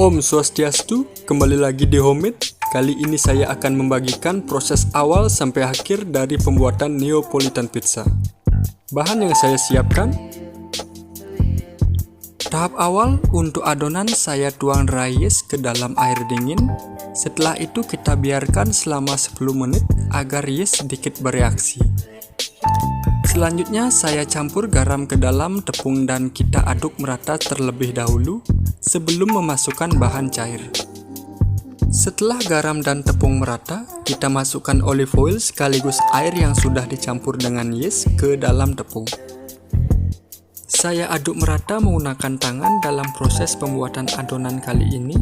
Om Swastiastu, kembali lagi di Homemade. Kali ini saya akan membagikan proses awal sampai akhir dari pembuatan Neapolitan pizza. Bahan yang saya siapkan. Tahap awal, untuk adonan saya tuang dry yeast ke dalam air dingin. Setelah itu kita biarkan selama 10 menit agar yeast sedikit bereaksi. Selanjutnya saya campur garam ke dalam tepung dan kita aduk merata terlebih dahulu sebelum memasukkan bahan cair. Setelah garam dan tepung merata, kita masukkan olive oil sekaligus air yang sudah dicampur dengan yeast ke dalam tepung. Saya aduk merata menggunakan tangan dalam proses pembuatan adonan kali ini.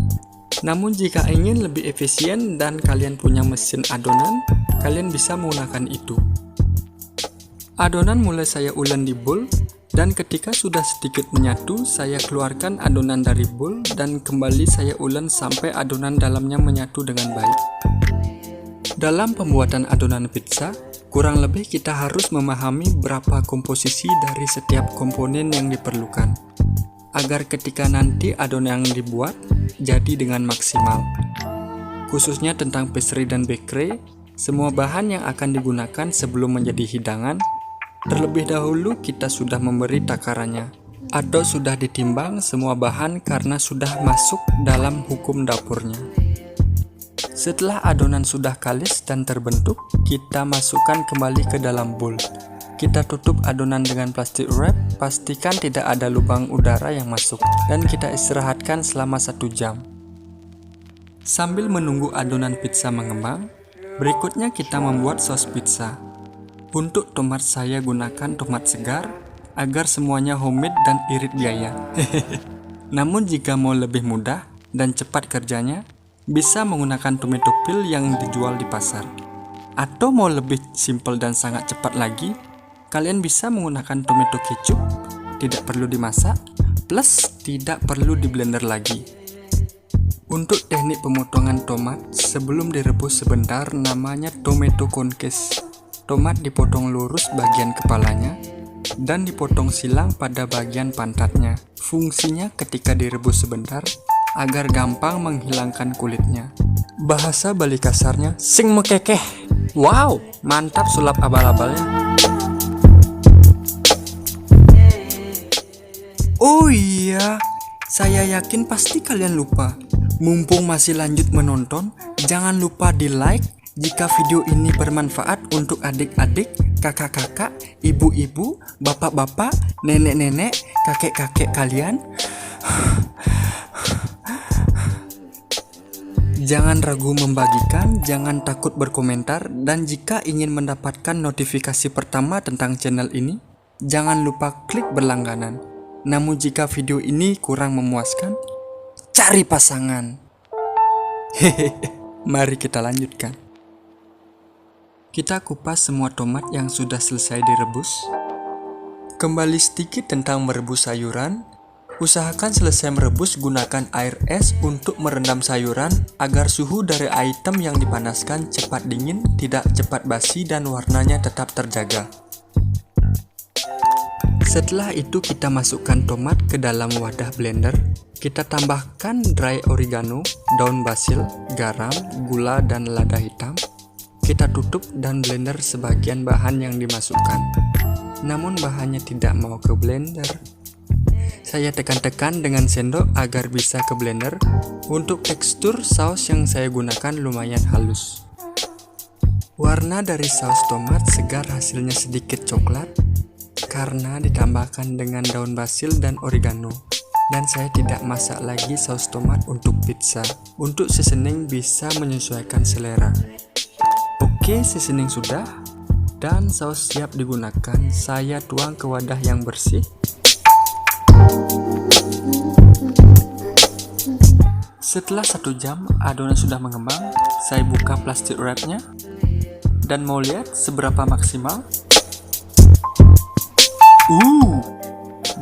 Namun jika ingin lebih efisien dan kalian punya mesin adonan, kalian bisa menggunakan itu. Adonan mulai saya ulen di bowl, dan ketika sudah sedikit menyatu, saya keluarkan adonan dari bowl dan kembali saya ulen sampai adonan dalamnya menyatu dengan baik. Dalam pembuatan adonan pizza, kurang lebih kita harus memahami berapa komposisi dari setiap komponen yang diperlukan, agar ketika nanti adonan yang dibuat jadi dengan maksimal. Khususnya tentang pastry dan bakery, semua bahan yang akan digunakan sebelum menjadi hidangan, terlebih dahulu kita sudah memberi takarannya atau sudah ditimbang semua bahan karena sudah masuk dalam hukum dapurnya. Setelah adonan sudah kalis dan terbentuk, kita masukkan kembali ke dalam bowl. Kita tutup adonan dengan plastik wrap, pastikan tidak ada lubang udara yang masuk, dan kita istirahatkan selama 1 jam. Sambil menunggu adonan pizza mengembang, berikutnya kita membuat saus pizza. Untuk tomat saya gunakan tomat segar agar semuanya homemade dan irit biaya. Namun jika mau lebih mudah dan cepat kerjanya, bisa menggunakan tomato peel yang dijual di pasar. Atau mau lebih simple dan sangat cepat lagi, kalian bisa menggunakan tomato ketchup, tidak perlu dimasak, plus tidak perlu di blender lagi. Untuk teknik pemotongan tomat sebelum direbus sebentar namanya tomato concasse. Tomat dipotong lurus bagian kepalanya dan dipotong silang pada bagian pantatnya. Fungsinya ketika direbus sebentar agar gampang menghilangkan kulitnya. Bahasa Bali kasarnya sing mekekeh. Wow, mantap sulap abal-abalnya. Oh iya, saya yakin pasti kalian lupa. Mumpung masih lanjut menonton, jangan lupa di like jika video ini bermanfaat untuk adik-adik, kakak-kakak, ibu-ibu, bapak-bapak, nenek-nenek, kakek-kakek kalian. Jangan ragu membagikan, jangan takut berkomentar, dan jika ingin mendapatkan notifikasi pertama tentang channel ini, jangan lupa klik berlangganan. Namun jika video ini kurang memuaskan, cari pasangan. Hehehe, mari kita lanjutkan. Kita kupas semua tomat yang sudah selesai direbus. Kembali sedikit tentang merebus sayuran. Usahakan selesai merebus gunakan air es untuk merendam sayuran agar suhu dari item yang dipanaskan cepat dingin, tidak cepat basi dan warnanya tetap terjaga. Setelah itu kita masukkan tomat ke dalam wadah blender. Kita tambahkan dry oregano, daun basil, garam, gula dan lada hitam. Kita tutup dan blender sebagian bahan yang dimasukkan. Namun bahannya tidak mau ke blender. Saya tekan-tekan dengan sendok agar bisa ke blender. Untuk tekstur saus yang saya gunakan lumayan halus. Warna dari saus tomat segar hasilnya sedikit coklat karena ditambahkan dengan daun basil dan oregano. Dan saya tidak masak lagi saus tomat untuk pizza. Untuk seasoning bisa menyesuaikan selera. Oke, seasoning sudah dan saus siap digunakan. Saya tuang ke wadah yang bersih. Setelah 1 jam adonan sudah mengembang, saya buka plastik wrapnya dan mau lihat seberapa maksimal.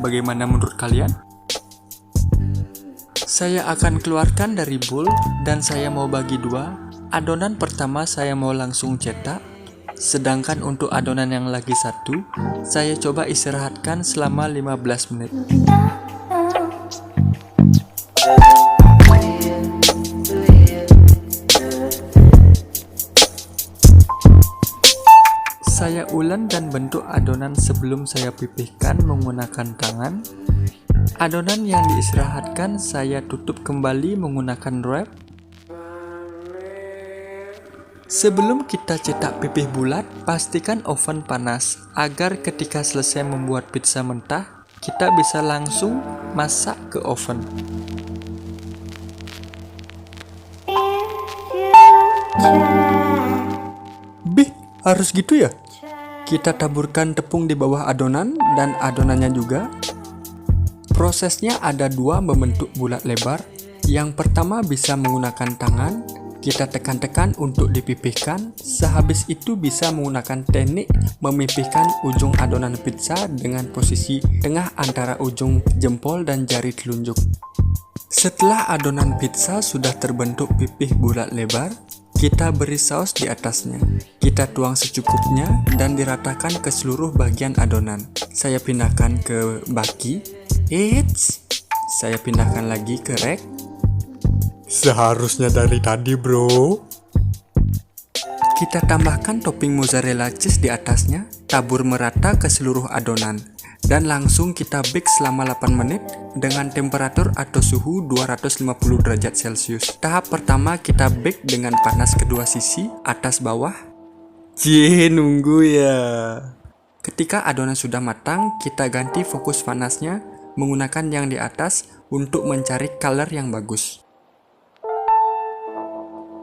Bagaimana menurut kalian? Saya akan keluarkan dari bowl dan saya mau bagi 2. Adonan pertama saya mau langsung cetak, sedangkan untuk adonan yang lagi satu, saya coba istirahatkan selama 15 menit. ulen dan bentuk adonan sebelum saya pipihkan menggunakan tangan. Adonan yang diistirahatkan saya tutup kembali menggunakan wrap. Sebelum kita cetak pipih bulat, pastikan oven panas agar ketika selesai membuat pizza mentah, kita bisa langsung masak ke oven. Bih, harus gitu ya? Kita taburkan tepung di bawah adonan dan adonannya juga. Prosesnya ada dua membentuk bulat lebar. Yang pertama bisa menggunakan tangan. Kita tekan-tekan untuk dipipihkan. Sehabis itu bisa menggunakan teknik memipihkan ujung adonan pizza dengan posisi tengah antara ujung jempol dan jari telunjuk. Setelah adonan pizza sudah terbentuk pipih bulat lebar, kita beri saus di atasnya. Kita tuang secukupnya dan diratakan ke seluruh bagian adonan. Saya pindahkan ke baki. Saya pindahkan lagi ke rack. Seharusnya dari tadi, bro. Kita tambahkan topping mozzarella cheese di atasnya, tabur merata ke seluruh adonan, dan langsung kita bake selama 8 menit dengan temperatur atau suhu 250 derajat Celcius. Tahap pertama kita bake dengan panas kedua sisi, atas bawah. Nunggu ya. Ketika adonan sudah matang, kita ganti fokus panasnya menggunakan yang di atas untuk mencari color yang bagus.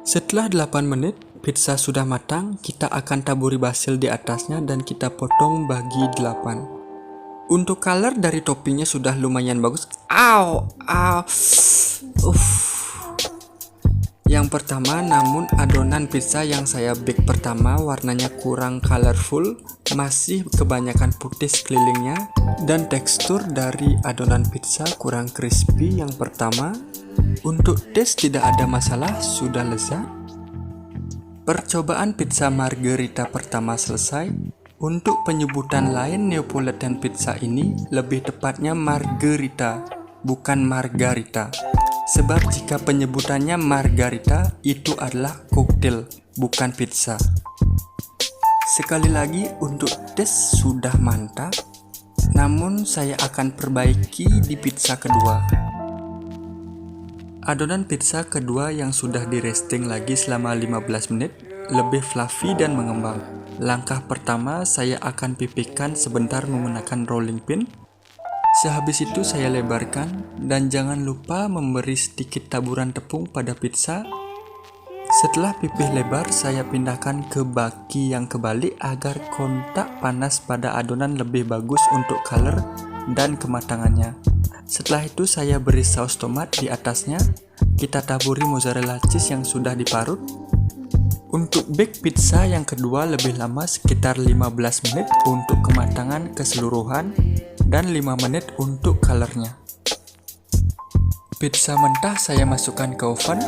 Setelah 8 menit, pizza sudah matang, kita akan taburi basil di atasnya dan kita potong bagi 8. Untuk color dari toppingnya sudah lumayan bagus. Yang pertama, namun adonan pizza yang saya bake pertama warnanya kurang colorful, masih kebanyakan putih sekelilingnya, dan tekstur dari adonan pizza kurang crispy yang pertama. Untuk taste tidak ada masalah, sudah lezat. Percobaan pizza margherita pertama selesai. Untuk penyebutan lain Neapolitan pizza ini lebih tepatnya margherita, bukan margarita. Sebab jika penyebutannya margarita itu adalah koktail, bukan pizza. Sekali lagi untuk taste sudah mantap, namun saya akan perbaiki di pizza kedua. Adonan pizza kedua yang sudah di resting lagi selama 15 menit lebih fluffy dan mengembang. Langkah pertama saya akan pipihkan sebentar menggunakan rolling pin. Sehabis itu saya lebarkan dan jangan lupa memberi sedikit taburan tepung pada pizza. Setelah pipih lebar saya pindahkan ke baki yang kebalik agar kontak panas pada adonan lebih bagus untuk color dan kematangannya. Setelah itu saya beri saus tomat di atasnya. Kita taburi mozzarella cheese yang sudah diparut. Untuk bake pizza yang kedua lebih lama sekitar 15 menit untuk kematangan keseluruhan dan 5 menit untuk colornya. Pizza mentah saya masukkan ke oven.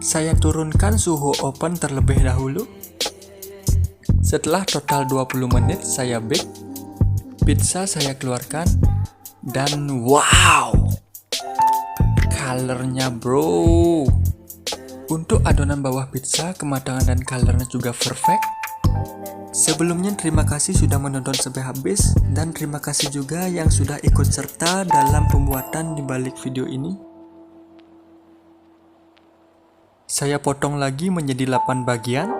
Saya turunkan suhu oven terlebih dahulu. Setelah total 20 menit saya bake, pizza saya keluarkan dan wow, colornya bro. Untuk adonan bawah pizza, kematangan dan colornya juga perfect. Sebelumnya terima kasih sudah menonton sampai habis dan terima kasih juga yang sudah ikut serta dalam pembuatan di balik video ini. Saya potong lagi menjadi 8 bagian.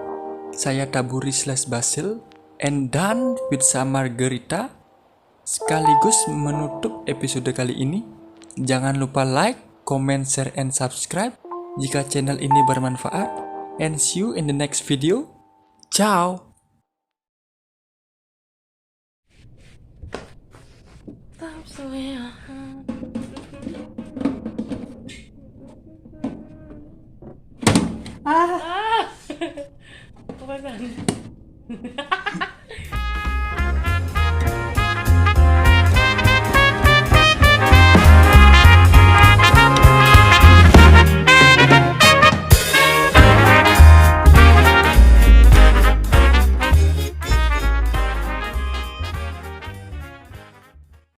Saya taburi slice basil and done pizza margherita. Sekaligus menutup episode kali ini. Jangan lupa like, comment, share, and subscribe jika channel ini bermanfaat. And see you in the next video. Ciao. Apa kan?